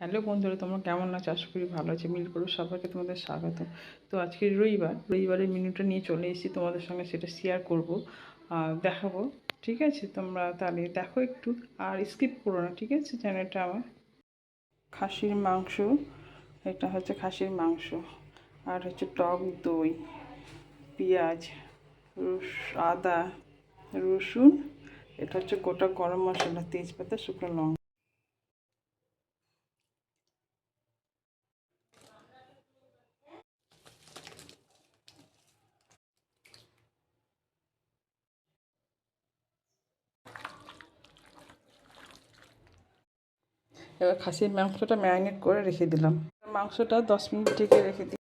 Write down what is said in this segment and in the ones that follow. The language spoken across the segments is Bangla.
হ্যালো বন্ধুরা, তোমরা কেমন আছো? আশা করি ভালো আছে। মিলপুর সবাইকে তোমাদের স্বাগত। তো আজকে রবিবারের মেনুটা নিয়ে চলে এসেছি, তোমাদের সঙ্গে সেটা শেয়ার করব আর দেখাবো। ঠিক আছে, তোমরা তাহলে দেখো একটু, আর স্কিপ করো না, ঠিক আছে? চ্যানেলটা আমার খাসির মাংস, এটা হচ্ছে খাসির মাংস, আর হচ্ছে টক দই, পেঁয়াজ, আদা, রসুন, এটা হচ্ছে গোটা গরম মশলা, তেজপাতা, শুকনো লঙ্কা। এবার খাসির মাংসটা ম্যারিনেট করে রেখে দিলাম। মাংসটা 10 মিনিট ঢেকে রেখে দিই।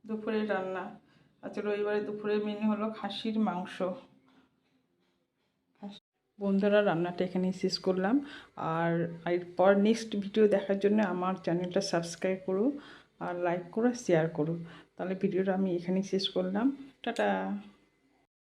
দুপুরের রান্না, আজকে রবিবারে দুপুরের মেনু হলো খাসির মাংস। বন্ধুরা, রান্নাটা এখানেই শেষ করলাম। আর এরপর নেক্সট ভিডিও দেখার জন্য আমার চ্যানেলটা সাবস্ক্রাইব করো, আর লাইক করো, শেয়ার করো। তাহলে ভিডিওটা আমি এখানেই শেষ করলাম। টাটা।